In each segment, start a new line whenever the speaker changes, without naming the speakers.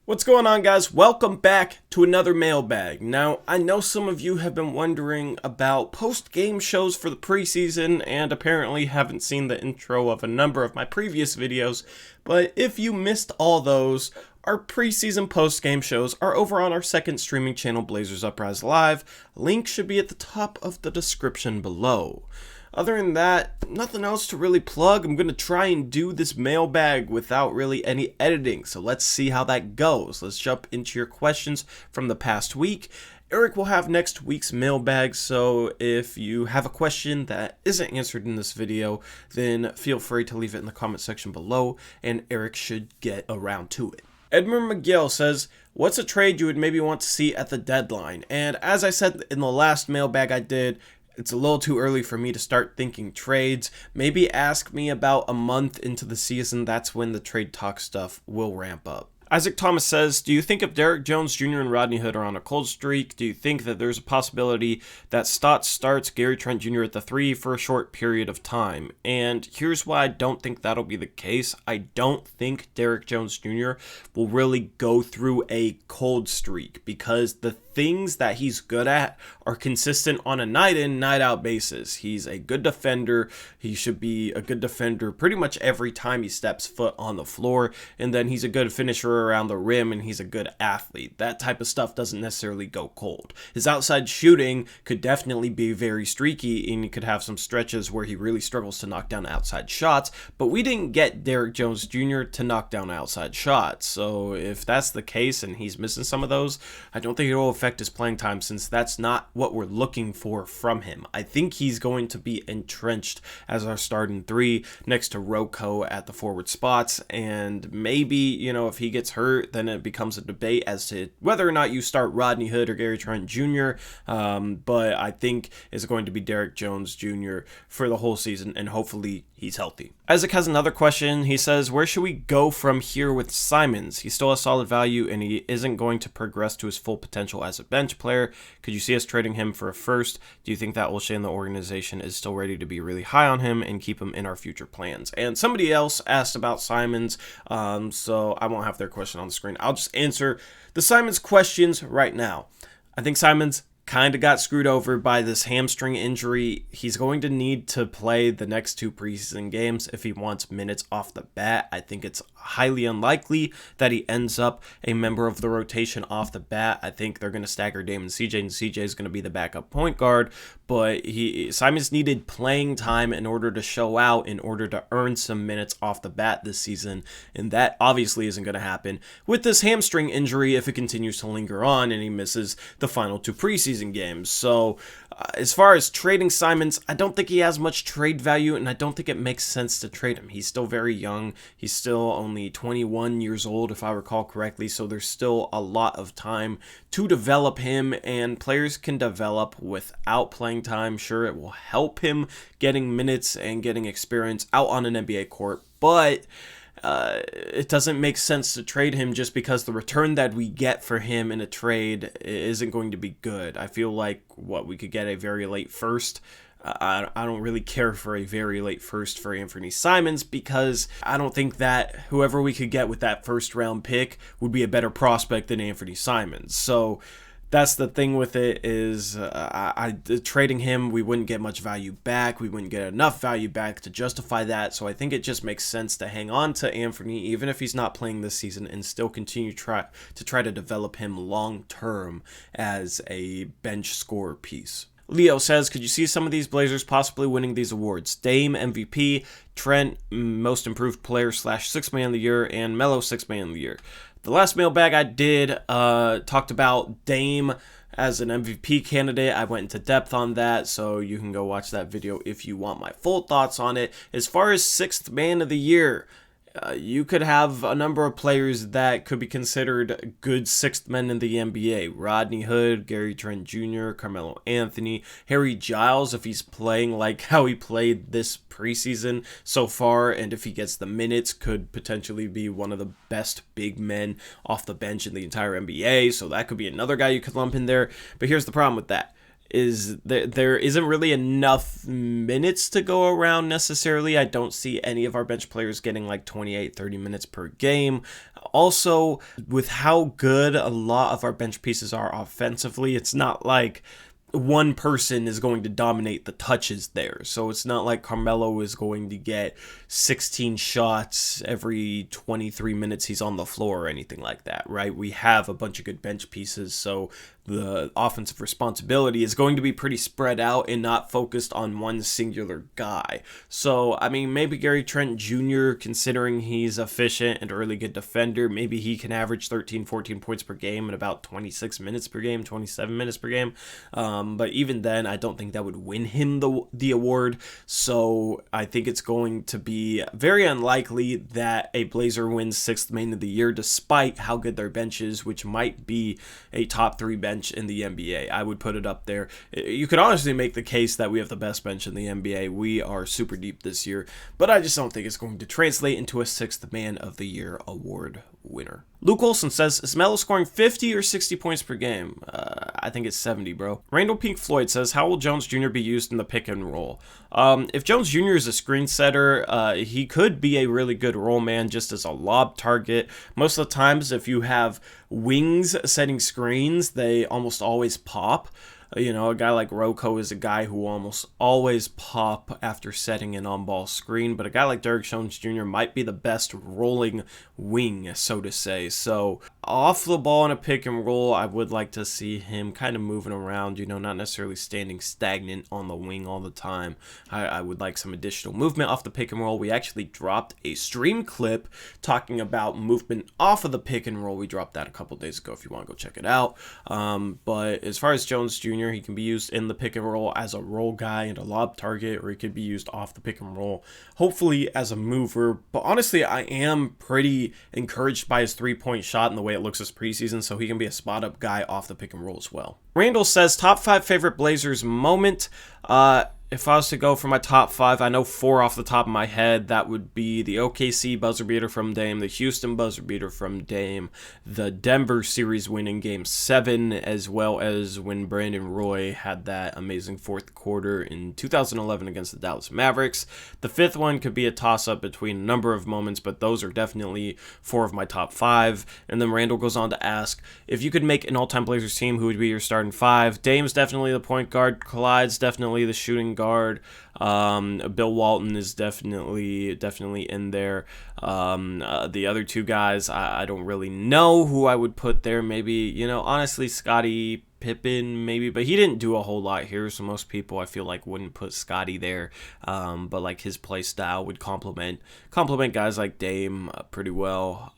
What's going on, guys? Welcome back to another mailbag. Now, I know some of you have been wondering about post-game shows for the preseason and apparently haven't seen the intro of a number of my previous videos, but if you missed all those, our preseason post-game shows are over on our second streaming channel, Blazers Uprise Live. Link should be at the top of the description below. Other than that, nothing else to really plug. I'm going to try and do this mailbag without really any editing, so let's see how that goes. Let's jump into your questions from the past week. Eric will have next week's mailbag, so if you have a question that isn't answered in this video, then feel free to leave it in the comment section below, and Eric should get around to it. Edmund McGill says, what's a trade you would maybe want to see at the deadline? And as I said in the last mailbag I did, it's a little too early for me to start thinking trades. Maybe ask me about a month into the season. That's when the trade talk stuff will ramp up. Isaac Thomas says, do you think if Derrick Jones Jr. and Rodney Hood are on a cold streak, do you think that there's a possibility that Stott starts Gary Trent Jr. at the 3 for a short period of time? And here's why I don't think that'll be the case. I don't think Derrick Jones Jr. will really go through a cold streak because the things that he's good at are consistent on a night in, night out basis. He's a good defender. He should be a good defender pretty much every time he steps foot on the floor. And then he's a good finisher around the rim, and he's a good athlete. That type of stuff doesn't necessarily go cold. His outside shooting could definitely be very streaky, and you could have some stretches where he really struggles to knock down outside shots, but we didn't get Derrick Jones Jr. to knock down outside shots. So if that's the case and he's missing some of those, I don't think it will affect his playing time, since that's not what we're looking for from him. I think he's going to be entrenched as our starting 3 next to Rocco at the forward spots, and maybe, if he gets hurt, then it becomes a debate as to whether or not you start Rodney Hood or Gary Trent Jr. But I think it's going to be Derrick Jones Jr. for the whole season, and hopefully he's healthy. Isaac has another question. He says, where should we go from here with Simons? He still has solid value, and he isn't going to progress to his full potential as a bench player. Could you see us trading him for a first? Do you think that Olshey and the organization is still ready to be really high on him and keep him in our future plans? And somebody else asked about Simons, so I won't have their question on the screen. I'll just answer the Simons questions right now. I think Simons kind of got screwed over by this hamstring injury. He's going to need to play the next 2 preseason games if he wants minutes off the bat. I think it's highly unlikely that he ends up a member of the rotation off the bat. I think they're going to stagger Dame and CJ is going to be the backup point guard, but Simons needed playing time in order to show out, in order to earn some minutes off the bat this season, and that obviously isn't going to happen with this hamstring injury if it continues to linger on and he misses the final 2 preseason games. So as far as trading Simons, I don't think he has much trade value, and I don't think it makes sense to trade him. He's still very young. He's still only 21 years old, if I recall correctly, so there's still a lot of time to develop him, and players can develop without playing time. Sure, it will help him getting minutes and getting experience out on an NBA court, but it doesn't make sense to trade him just because the return that we get for him in a trade isn't going to be good. I feel like we could get a very late first. I don't really care for a very late first for Anfernee Simons, because I don't think that whoever we could get with that first round pick would be a better prospect than Anfernee Simons. So that's the thing with it, is trading him, we wouldn't get much value back. We wouldn't get enough value back to justify that. So I think it just makes sense to hang on to Anfernee, even if he's not playing this season, and still continue to try to develop him long term as a bench scorer piece. Leo says, could you see some of these Blazers possibly winning these awards? Dame MVP, Trent Most Improved Player / 6th Man of the Year, and Melo 6th Man of the Year. The last mailbag I did talked about Dame as an MVP candidate. I went into depth on that, so you can go watch that video if you want my full thoughts on it. As far as 6th Man of the Year, you could have a number of players that could be considered good 6th men in the NBA. Rodney Hood, Gary Trent Jr., Carmelo Anthony, Harry Giles, if he's playing like how he played this preseason so far, and if he gets the minutes, could potentially be one of the best big men off the bench in the entire NBA. So that could be another guy you could lump in there. But here's the problem with that. is there isn't really enough minutes to go around necessarily. I don't see any of our bench players getting like 28, 30 minutes per game. Also, with how good a lot of our bench pieces are offensively, it's not like one person is going to dominate the touches there. So it's not like Carmelo is going to get 16 shots every 23 minutes he's on the floor or anything like that, right? We have a bunch of good bench pieces, so the offensive responsibility is going to be pretty spread out and not focused on one singular guy. So, I mean, maybe Gary Trent Jr., considering he's efficient and a really good defender, maybe he can average 13, 14 points per game and about 26 minutes per game, 27 minutes per game. But even then, I don't think that would win him the award. So I think it's going to be very unlikely that a Blazer wins 6th man of the year, despite how good their bench is, which might be a top 3 bench in the NBA. I would put it up there. You could honestly make the case that we have the best bench in the NBA. We are super deep this year, but I just don't think it's going to translate into a 6th man of the year award winner. Luke Olson says, is Melo scoring 50 or 60 points per game? I think it's 70, bro. Randall Pink Floyd says, how will Jones Jr. be used in the pick and roll? If Jones Jr. is a screen setter, he could be a really good roll man just as a lob target. Most of the times, if you have wings setting screens, they almost always pop. You know, a guy like Rocco is a guy who almost always pop after setting an on-ball screen, but a guy like Derrick Jones Jr. might be the best rolling wing, so to say. So off the ball in a pick and roll, I would like to see him kind of moving around, you know, not necessarily standing stagnant on the wing all the time. I would like some additional movement off the pick and roll. We actually dropped a stream clip talking about movement off of the pick and roll. We dropped that a couple days ago if you want to go check it out. But as far as Jones Jr., he can be used in the pick and roll as a roll guy and a lob target, or he could be used off the pick and roll, hopefully as a mover. But honestly, I am pretty encouraged by his 3-point shot and the way it looks this preseason, so he can be a spot-up guy off the pick and roll as well. Randall says, top 5 favorite Blazers moment. If I was to go for my top 5, I know 4 off the top of my head. That would be the OKC buzzer beater from Dame, the Houston buzzer beater from Dame, the Denver series win in Game 7, as well as when Brandon Roy had that amazing 4th quarter in 2011 against the Dallas Mavericks. The 5th one could be a toss-up between a number of moments, but those are definitely 4 of my top 5. And then Randall goes on to ask, if you could make an all-time Blazers team, who would be your starting 5? Dame's definitely the point guard. Clyde's definitely the shooting guard. Bill Walton is definitely in there. The other 2 guys, I don't really know who I would put there. Maybe, you know, honestly, Scottie Pippen, maybe, but he didn't do a whole lot here, so most people I feel like wouldn't put Scottie there. But like his play style would complement guys like Dame pretty well.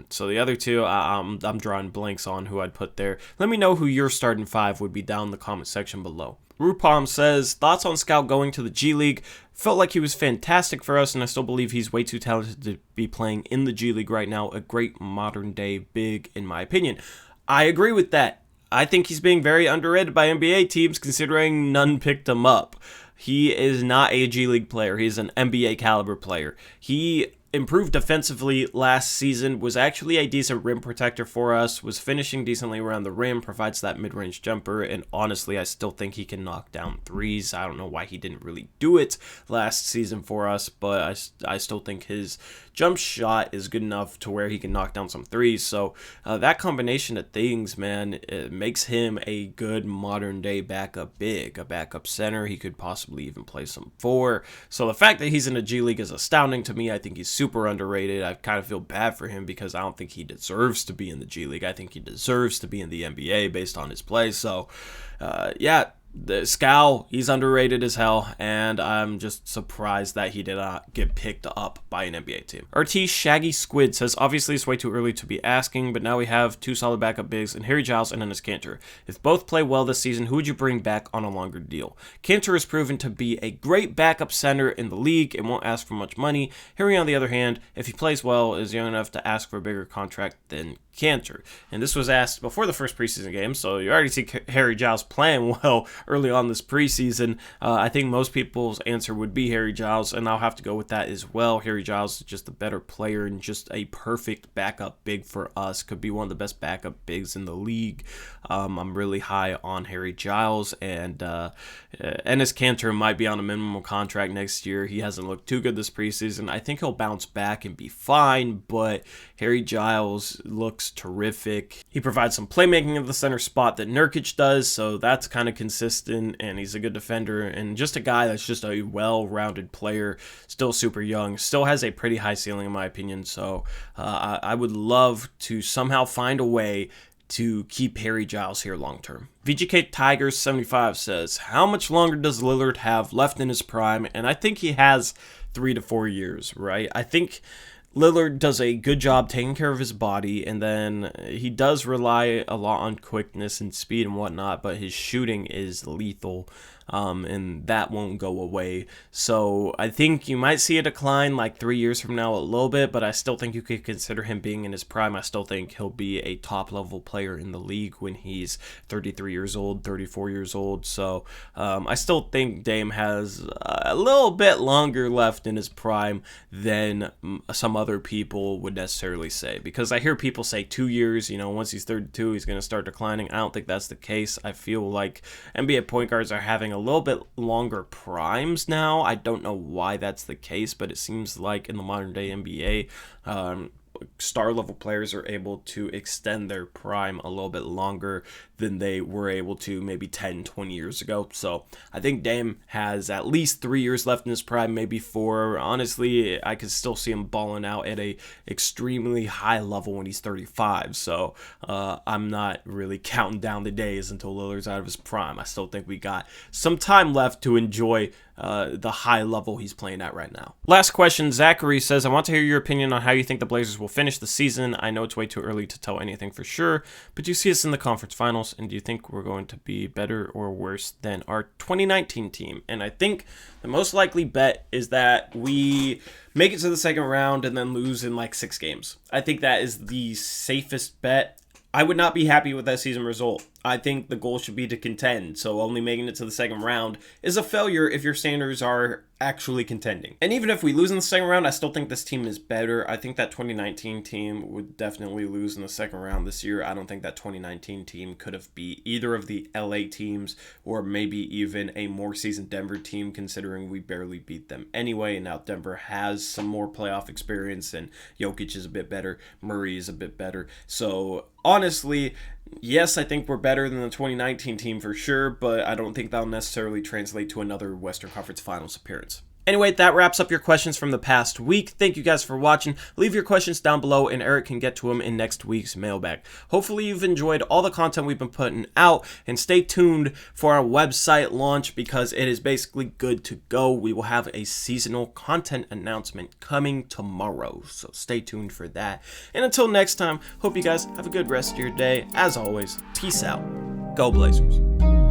So the other 2, I'm drawing blanks on who I'd put there. Let me know who your starting 5 would be down in the comment section below. Rupam says, thoughts on Scout going to the G League? Felt like he was fantastic for us, and I still believe he's way too talented to be playing in the G League right now. A great modern-day big, in my opinion. I agree with that. I think he's being very underrated by NBA teams, considering none picked him up. He is not a G League player. He's an NBA caliber player. He improved defensively last season, was actually a decent rim protector for us, was finishing decently around the rim, provides that mid-range jumper, and honestly, I still think he can knock down threes. I don't know why he didn't really do it last season for us, but I still think his jump shot is good enough to where he can knock down some threes. So that combination of things, man, it makes him a good modern-day backup big, a backup center. He could possibly even play some 4. So the fact that he's in the G League is astounding to me. I think he's super underrated. I kind of feel bad for him because I don't think he deserves to be in the G League. I think he deserves to be in the NBA based on his play. So, yeah, the Scal, he's underrated as hell, and I'm just surprised that he did not get picked up by an NBA team. RT Shaggy Squid says, obviously it's way too early to be asking, but now we have 2 solid backup bigs in Harry Giles and Enes Kanter. If both play well this season, who would you bring back on a longer deal? Kanter has proven to be a great backup center in the league and won't ask for much money. Harry, on the other hand, if he plays well, is young enough to ask for a bigger contract than Cantor. And this was asked before the first preseason game, so you already see Harry Giles playing well early on this preseason. I think most people's answer would be Harry Giles, and I'll have to go with that as well. Harry Giles is just a better player and just a perfect backup big for us. Could be one of the best backup bigs in the league. I'm really high on Harry Giles, and Enes Kanter might be on a minimum contract next year. He hasn't looked too good this preseason. I think he'll bounce back and be fine, but Harry Giles looks terrific. He provides some playmaking at the center spot that Nurkic does, so that's kind of consistent, and he's a good defender and just a guy that's just a well-rounded player, still super young, still has a pretty high ceiling in my opinion, so I would love to somehow find a way to keep Harry Giles here long term. VGK Tigers 75 says, how much longer does Lillard have left in his prime? And I think he has 3 to 4 years, right? I think Lillard does a good job taking care of his body, and then he does rely a lot on quickness and speed and whatnot, but his shooting is lethal, and that won't go away. So I think you might see a decline like 3 years from now a little bit, but I still think you could consider him being in his prime. I still think he'll be a top-level player in the league when he's 33 years old, 34 years old. So I still think Dame has a little bit longer left in his prime than some other people would necessarily say, because I hear people say 2 years, once he's 32 he's going to start declining. I don't think that's the case. I feel like NBA point guards are having a little bit longer primes now. I don't know why that's the case, but it seems like in the modern day NBA, star level players are able to extend their prime a little bit longer than they were able to maybe 10, 20 years ago. So I think Dame has at least 3 years left in his prime, maybe 4. Honestly, I could still see him balling out at a extremely high level when he's 35. So I'm not really counting down the days until Lillard's out of his prime. I still think we got some time left to enjoy the high level he's playing at right now. Last question, Zachary says, I want to hear your opinion on how you think the Blazers will finish the season. I know it's way too early to tell anything for sure, but do you see us in the conference finals, and do you think we're going to be better or worse than our 2019 team? And I think the most likely bet is that we make it to the second round and then lose in like 6 games. I think that is the safest bet. I would not be happy with that season result. I think the goal should be to contend, so only making it to the second round is a failure if your standards are actually contending. And even if we lose in the second round, I still think this team is better. I think that 2019 team would definitely lose in the second round this year. I don't think that 2019 team could have beat either of the LA teams, or maybe even a more seasoned Denver team, considering we barely beat them anyway. And now Denver has some more playoff experience, and Jokic is a bit better, Murray is a bit better. So honestly, yes, I think we're better than the 2019 team for sure, but I don't think that'll necessarily translate to another Western Conference Finals appearance. Anyway, that wraps up your questions from the past week. Thank you guys for watching. Leave your questions down below, and Eric can get to them in next week's mailbag. Hopefully you've enjoyed all the content we've been putting out, and stay tuned for our website launch because it is basically good to go. We will have a seasonal content announcement coming tomorrow, so stay tuned for that. And until next time, hope you guys have a good rest of your day. As always, peace out. Go Blazers.